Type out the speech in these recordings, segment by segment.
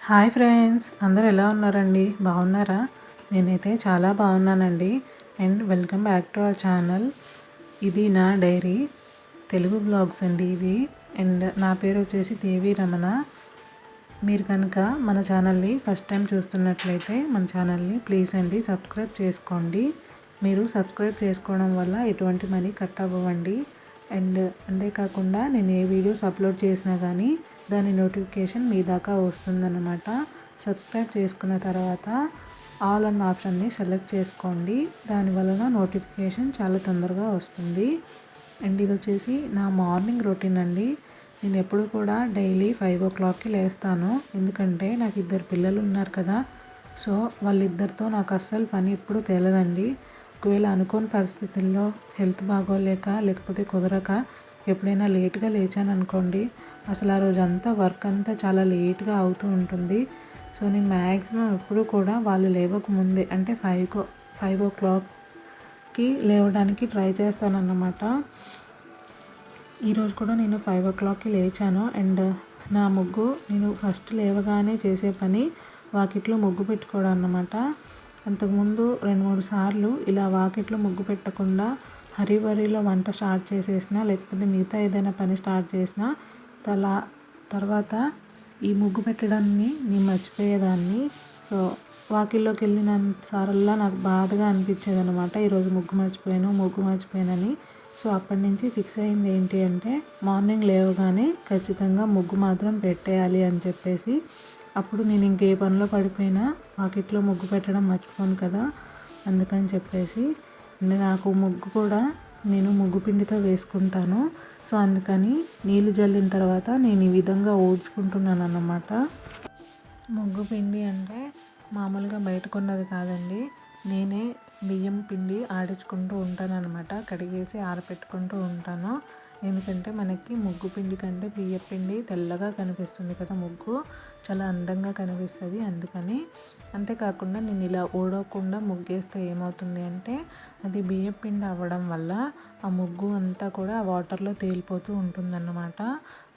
Hi friends, అందరూ ఎలా ఉన్నారండి? బాగున్నారా? నేనైతే చాలా బాగున్నానండి. And welcome back to our channel. ఇది నా డైరీ తెలుగు బ్లాగ్స్ అండి ఇవి. అండ్ నా పేరు వచ్చేసి దేవి రమణ. మీరు కనుక మన ఛానల్ని ఫస్ట్ టైం చూస్తున్నట్లయితే మన ఛానల్ని ప్లీజ్ అండి సబ్స్క్రైబ్ చేసుకోండి. మీరు సబ్స్క్రైబ్ చేసుకోవడం వల్ల ఎటువంటి మనీ కట్ అవ్వండి. అండ్ అంతేకాకుండా నేను ఏ వీడియోస్ అప్లోడ్ చేసినా కానీ దాని నోటిఫికేషన్ మీ దాకా వస్తుందన్నమాట. సబ్స్క్రైబ్ చేసుకున్న తర్వాత ఆల్ అన్న ఆప్షన్ని సెలెక్ట్ చేసుకోండి. దానివలన నోటిఫికేషన్ చాలా తొందరగా వస్తుంది. అండ్ ఇది వచ్చేసి నా మార్నింగ్ రొటీన్ అండి. నేను ఎప్పుడు కూడా డైలీ 5 o'clockకి లేస్తాను. ఎందుకంటే నాకు 2 పిల్లలు ఉన్నారు కదా. సో వాళ్ళిద్దరితో నాకు అస్సలు పని ఎప్పుడు తేలదండి. ఒకవేళ అనుకోని పరిస్థితుల్లో హెల్త్ బాగోలేక లేకపోతే కుదరక ఎప్పుడైనా లేట్గా లేచాను అనుకోండి, అసలు ఆ రోజంతా వర్క్ అంతా చాలా లేట్గా అవుతూ ఉంటుంది. సో నేను మ్యాక్సిమం ఎప్పుడు కూడా వాళ్ళు లేవకముందే అంటే 5 o'clockకి లేవడానికి ట్రై చేస్తానన్నమాట. ఈరోజు కూడా నేను 5 o'clockకి లేచాను. అండ్ నా ముగ్గు నేను ఫస్ట్ లేవగానే చేసే పని వాకిట్లో ముగ్గు పెట్టుకోవడం అన్నమాట. అంతకుముందు 2-3 సార్లు ఇలా వాకిట్లో ముగ్గు పెట్టకుండా హరీబరీలో వంట స్టార్ట్ చేసేసిన లేకపోతే మిగతా ఏదైనా పని స్టార్ట్ చేసినా తర్వాత ఈ ముగ్గు పెట్టడాన్ని నేను మర్చిపోయేదాన్ని. సో వాకిల్లోకి వెళ్ళిన సారల్లా నాకు బాధగా అనిపించేది అనమాట. ఈరోజు ముగ్గు మర్చిపోయానని. సో అప్పటి నుంచి ఫిక్స్ అయింది ఏంటి అంటే మార్నింగ్ లేవగానే ఖచ్చితంగా ముగ్గు మాత్రం పెట్టేయాలి అని చెప్పేసి. అప్పుడు నేను ఇంకే పనిలో పడిపోయినా వాకిట్లో ముగ్గు పెట్టడం మర్చిపోను కదా, అందుకని చెప్పేసి. నాకు ముగ్గు కూడా నేను ముగ్గు పిండితో వేసుకుంటాను. సో అందుకని నీళ్ళు జల్లిన తర్వాత నేను ఈ విధంగా ఊడ్చుకుంటున్నాను అన్నమాట. ముగ్గు పిండి అంటే మామూలుగా బయట కొన్నది కాదండి. నేనే బియ్యం పిండి ఆడించుకుంటూ ఉంటాను అనమాట. కడిగేసి ఆరబెట్టుకుంటూ ఉంటాను. ఎందుకంటే మనకి ముగ్గు పిండి కంటే బియ్యం పిండి తెల్లగా కనిపిస్తుంది కదా, ముగ్గు చాలా అందంగా కనిపిస్తుంది. అందుకని అంతేకాకుండా నేను ఇలా ఊడవకుండా ముగ్గేస్తే ఏమవుతుంది అంటే అది బియ్యం పిండి అవ్వడం వల్ల ఆ ముగ్గు అంతా కూడా వాటర్లో తేలిపోతూ ఉంటుందన్నమాట.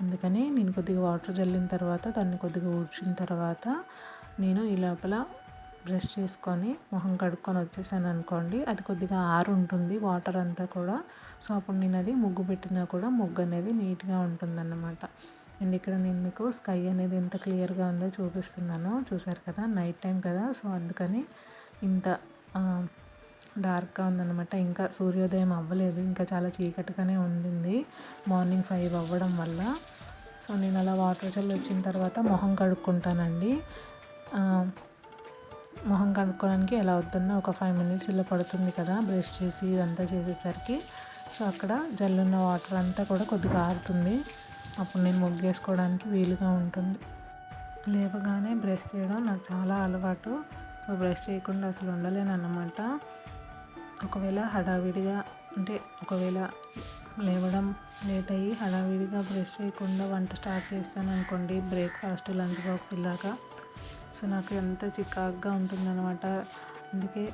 అందుకని నేను కొద్దిగా వాటర్ చల్లిన తర్వాత దాన్ని కొద్దిగా ఊడ్చిన తర్వాత నేను ఈ లోపల బ్రష్ చేసుకొని మొహం కడుక్కొని వచ్చేసాను అనుకోండి, అది కొద్దిగా ఉంటుంది వాటర్ అంతా కూడా. సో అప్పుడు నేను అది ముగ్గు పెట్టినా కూడా ముగ్గు అనేది నీట్గా ఉంటుందన్నమాట. అండ్ ఇక్కడ నేను మీకు స్కై అనేది ఎంత క్లియర్గా ఉందో చూపిస్తున్నాను. చూసారు కదా, నైట్ టైం కదా. సో అందుకని ఇంత డార్క్గా ఉందన్నమాట. ఇంకా సూర్యోదయం అవ్వలేదు, ఇంకా చాలా చీకటిగానే ఉండింది మార్నింగ్ 5 అవ్వడం వల్ల. సో నేను అలా వాటర్ చల్లి వచ్చిన తర్వాత మొహం కడుక్కుంటానండి. మొహం కడుక్కోవడానికి ఎలా అవుతుందో ఒక 5 minutes ఇలా పడుతుంది కదా బ్రష్ చేసి ఇదంతా చేసేసరికి. సో అక్కడ జల్లున్న వాటర్ అంతా కూడా కొద్దిగా ఆరుతుంది. అప్పుడు నేను ముగ్గేసుకోవడానికి వీలుగా ఉంటుంది. లేవగానే బ్రష్ చేయడం నాకు చాలా అలవాటు. సో బ్రష్ చేయకుండా అసలు ఉండలేను అన్నమాట. ఒకవేళ లేవడం లేట్ అయ్యి హడావిడిగా బ్రష్ చేయకుండా వంట స్టార్ట్ చేస్తాను అనుకోండి, బ్రేక్ఫాస్ట్ లంచ్ బాక్స్ ఇలాగా, సో నాకు ఎంత చికాకుగా ఉంటుందన్నమాట. అందుకే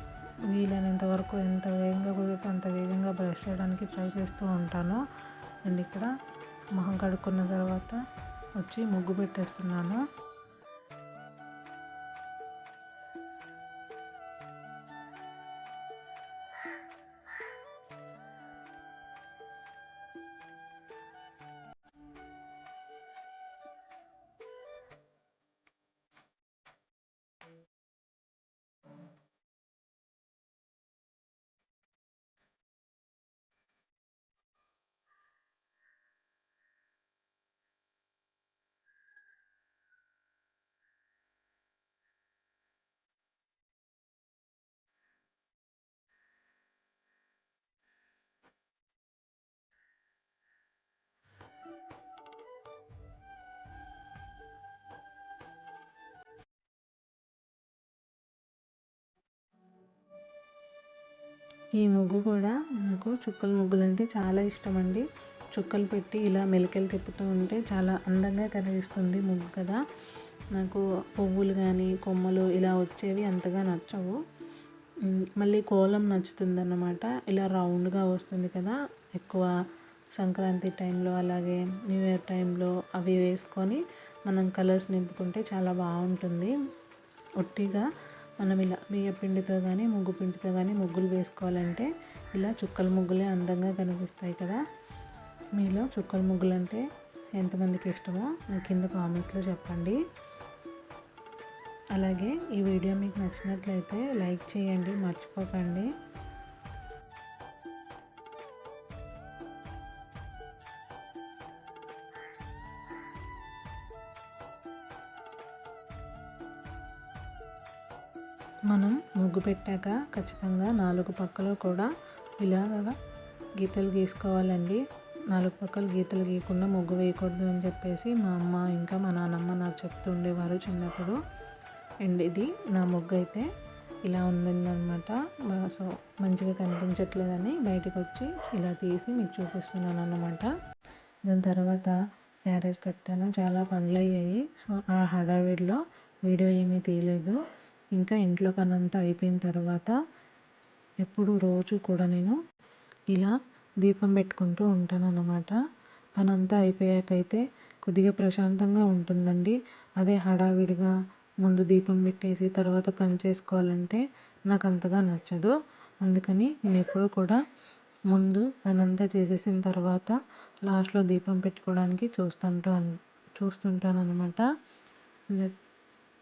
వీలైనంత వరకు ఎంత వేగంగా కుదిరితే అంత వేగంగా బ్రష్ చేయడానికి ట్రై చేస్తూ ఉంటాను. అండ్ ఇక్కడ మొహం కడుక్కున్న తర్వాత వచ్చి ముగ్గు పెట్టేస్తున్నాను. ఈ ముగ్గు కూడా నాకు చుక్కల ముగ్గులు అంటే చాలా ఇష్టం అండి. చుక్కలు పెట్టి ఇలా మెలికలు తిప్పుతూ ఉంటే చాలా అందంగా కనిపిస్తుంది ముగ్గు కదా. నాకు పువ్వులు కానీ కొమ్మలు ఇలా వచ్చేవి అంతగా నచ్చవు. మళ్ళీ కోలం నచ్చుతుంది అన్నమాట. ఇలా రౌండ్గా వస్తుంది కదా, ఎక్కువ సంక్రాంతి టైంలో అలాగే న్యూ ఇయర్ టైంలో అవి వేసుకొని మనం కలర్స్ నింపుకుంటే చాలా బాగుంటుంది. ఒట్టిగా మనం ఇలా బియ్య పిండితో కానీ ముగ్గు పిండితో కానీ ముగ్గులు వేసుకోవాలంటే ఇలా చుక్కల ముగ్గులే అందంగా కనిపిస్తాయి కదా. మీలో చుక్కల ముగ్గులు అంటే ఎంతమందికి ఇష్టమో నాకు కింద కామెంట్స్లో చెప్పండి. అలాగే ఈ వీడియో మీకు నచ్చినట్లయితే లైక్ చేయండి, మర్చిపోకండి. మనం ముగ్గు పెట్టాక ఖచ్చితంగా 4 పక్కలు కూడా ఇలాగా గీతలు గీసుకోవాలండి. 4 పక్కలు గీతలు గీయకుండా ముగ్గు వేయకూడదు అని చెప్పేసి మా అమ్మ ఇంకా మా నాన్నమ్మ నాకు చెప్తూ ఉండేవారు చిన్నప్పుడు. అండ్ ఇది నా ముగ్గు అయితే ఇలా ఉందన్నమాట. సో మంచిగా కనిపించట్లేదని బయటకు వచ్చి ఇలా తీసి మీకు చూపిస్తున్నాను అన్నమాట. దాని తర్వాత క్యారేజ్ కట్టాను, చాలా పనులు అయ్యాయి. సో ఆ హడావిడిలో వీడియో ఏమీ తీయలేదు. ఇంకా ఇంట్లో పని అంతా అయిపోయిన తర్వాత ఎప్పుడు రోజు కూడా నేను ఇలా దీపం పెట్టుకుంటూ ఉంటాను అన్నమాట. పని అంతా అయిపోయాకైతే కొద్దిగా ప్రశాంతంగా ఉంటుందండి. అదే హడావిడిగా ముందు దీపం పెట్టేసి తర్వాత పని చేసుకోవాలంటే నాకు అంతగా నచ్చదు. అందుకని నేను ఎప్పుడు కూడా ముందు పని అంతా చేసేసిన తర్వాత లాస్ట్లో దీపం పెట్టుకోవడానికి చూస్తుంటాను అన్నమాట.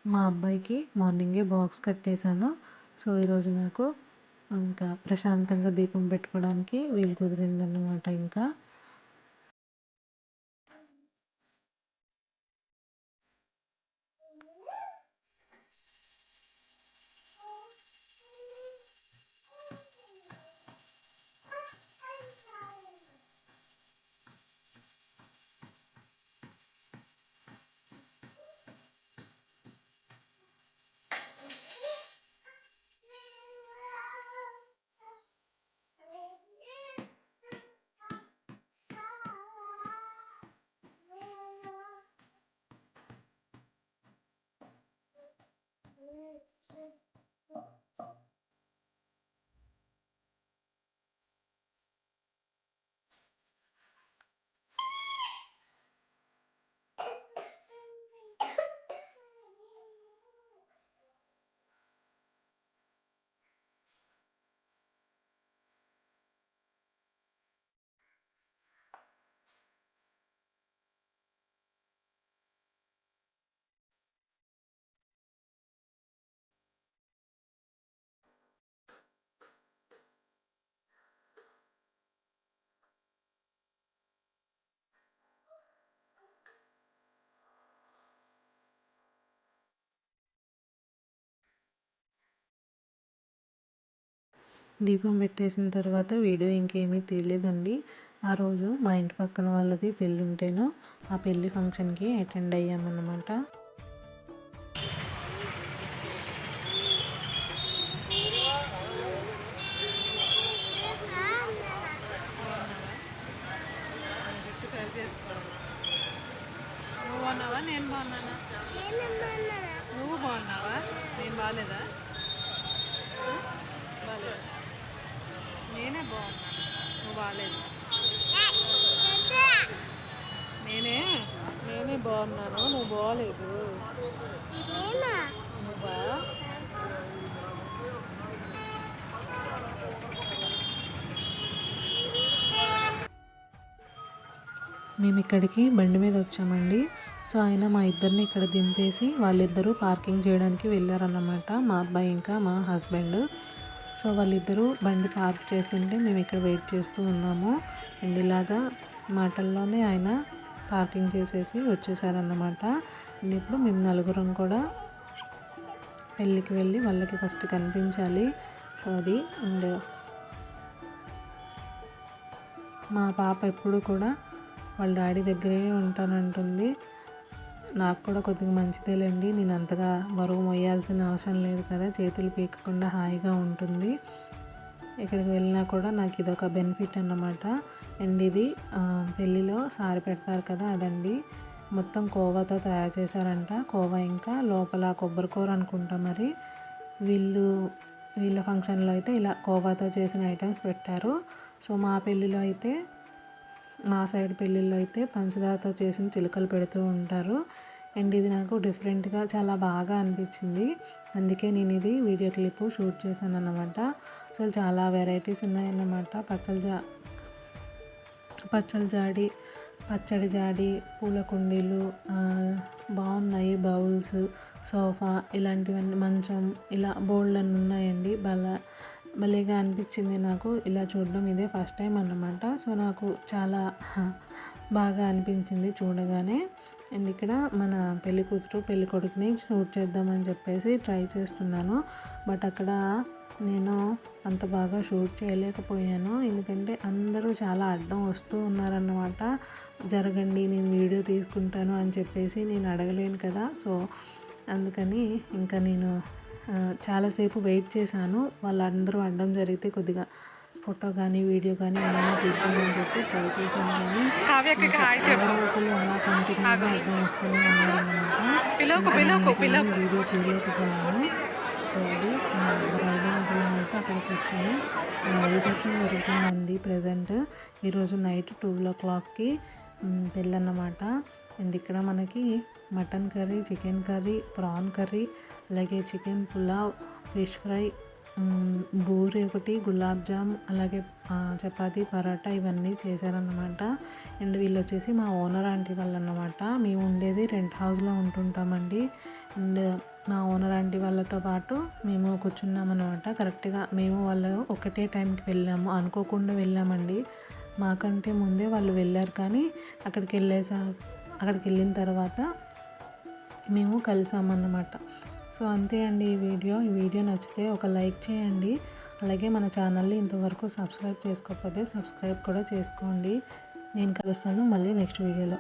మా అబ్బాయికి మార్నింగే బాక్స్ కట్టేశాను. సో ఈరోజు నాకు ఇంకా ప్రశాంతంగా దీపం పెట్టుకోవడానికి వీలు కుదిరిందన్నమాట. ఇంకా దీపం పెట్టేసిన తర్వాత వీడియో ఇంకేమీ తీయలేదండి. ఆ రోజు మా ఇంటి పక్కన వాళ్ళది పెళ్ళి ఉంటేనో ఆ పెళ్ళి ఫంక్షన్కి అటెండ్ అయ్యామన్నమాట. నువ్వు బాగున్నావా, నేను బాగున్నానా? నువ్వు బాగున్నావా, నేను బాగాలేదా? బాగాలేదు, నేనే బాగున్నాను, నువ్వు బాగాలేదు. నేనే బాగున్నాను, నువ్వు బాగాలేదు. నువ్వా? మేము ఇక్కడికి బండి మీద వచ్చామండి. సో ఆయన మా ఇద్దరిని ఇక్కడ దింపేసి వాళ్ళిద్దరూ పార్కింగ్ చేయడానికి వెళ్ళారన్నమాట, మా అబ్బాయి ఇంకా మా హస్బెండ్. సో వాళ్ళిద్దరూ బండి పార్క్ చేస్తుంటే మేము ఇక్కడ వెయిట్ చేస్తూ ఉన్నాము. అండ్ ఇలాగా మాటల్లోనే ఆయన పార్కింగ్ చేసేసి వచ్చేసారన్నమాట. అండ్ ఇప్పుడు మేము నలుగురం కూడా పెళ్ళికి వెళ్ళి వాళ్ళకి ఫస్ట్ కనిపించాలి. సో అది. అండ్ మా పాప ఎప్పుడు కూడా వాళ్ళ డాడీ దగ్గరే ఉంటానంటుంది. నాకు కూడా కొద్దిగా మంచిదేలేండి, నేను అంతగా బరువు మొయ్యాల్సిన అవసరం లేదు కదా, చేతులు పీకకుండా హాయిగా ఉంటుంది. ఎక్కడికి వెళ్ళినా కూడా నాకు ఇదొక బెనిఫిట్ అన్నమాట. అండ్ ఇది పెళ్ళిలో సారి పెడతారు కదా, అదండి. మొత్తం కోవాతో తయారు చేశారంట. కోవా ఇంకా లోపల కొబ్బరికూర అనుకుంటా. మరి వీళ్ళ ఫంక్షన్లో అయితే ఇలా కోవాతో చేసిన ఐటమ్స్ పెట్టారు. సో మా సైడ్ పెళ్ళిళ్ళలో అయితే పంచదారతో చేసిన చిలుకలు పెడుతూ ఉంటారు. అండ్ ఇది నాకు డిఫరెంట్గా చాలా బాగా అనిపించింది. అందుకే నేను ఇది వీడియో క్లిప్ షూట్ చేశాను అన్నమాట. అసలు చాలా వెరైటీస్ ఉన్నాయన్నమాట. పచ్చడి జాడి, పచ్చడి జాడి, పూల కుండీలు బాగున్నాయి. బౌల్స్, సోఫా ఇలాంటివన్నీ, మంచం, ఇలా బోల్డ్ అని ఉన్నాయండి. భలేగా అనిపించింది నాకు ఇలా చూడడం. ఇదే ఫస్ట్ టైం అన్నమాట. సో నాకు చాలా బాగా అనిపించింది చూడగానే. అండ్ ఇక్కడ మన పెళ్లి కూతురు పెళ్లి కొడుకుని షూట్ చేద్దామని చెప్పేసి ట్రై చేస్తున్నాను. బట్ అక్కడ నేను అంత బాగా షూట్ చేయలేకపోయాను. ఎందుకంటే అందరూ చాలా అడ్డం వస్తూ ఉన్నారన్నమాట. జరగండి, నేను వీడియో తీసుకుంటాను అని చెప్పేసి నేను అడగలేను కదా. సో అందుకని ఇంకా నేను చాలాసేపు వెయిట్ చేశాను. వాళ్ళందరూ అడ్డం జరిగితే కొద్దిగా ఫోటో కానీ వీడియో కానీ ఏమైనా తీద్దామని చెప్పి ట్రై చేశాను. కానీ ఒకరు అలా కంటిన్యూగా అడ్డం వస్తూనే ఉన్నారన్నమాట. వీడియో తీయలేకపోయాను. సో అది బ్రైడల్ అయితే అక్కడికి వచ్చాను. రిసెప్షన్ జరుగుతుందండి ప్రజెంట్. ఈరోజు నైట్ 12 o'clockకి పెళ్ళన్నమాట. అండ్ ఇక్కడ మనకి mutton curry, chicken curry, prawn curry, అలాగే చికెన్ పులావ్, ఫిష్ ఫ్రై, బూరి ఒకటి, గులాబ్ జామ్, అలాగే చపాతీ, పరాటా ఇవన్నీ చేశారన్నమాట. అండ్ వీళ్ళు వచ్చేసి మా ఓనర్ ఆంటీ వాళ్ళు అన్నమాట. మేము ఉండేది రెంట్ హౌస్లో ఉంటుంటామండి. అండ్ మా ఓనర్ ఆంటీ వాళ్ళతో పాటు మేము కూర్చున్నామన్నమాట. కరెక్ట్గా మేము వాళ్ళు ఒకటే టైంకి వెళ్ళాము, అనుకోకుండా వెళ్ళామండి. మాకంటే ముందే వాళ్ళు వెళ్ళారు. కానీ అక్కడికి వెళ్ళిన తర్వాత మేము కలిసామన్నమాట. సో అంతే అండి ఈ వీడియో నచ్చితే ఒక లైక్ చేయండి. అలాగే మన ఛానల్ని ఇంతవరకు సబ్స్క్రైబ్ చేసుకోకపోతే సబ్స్క్రైబ్ కూడా చేసుకోండి. నేను కలుస్తాను మళ్ళీ నెక్స్ట్ వీడియోలో.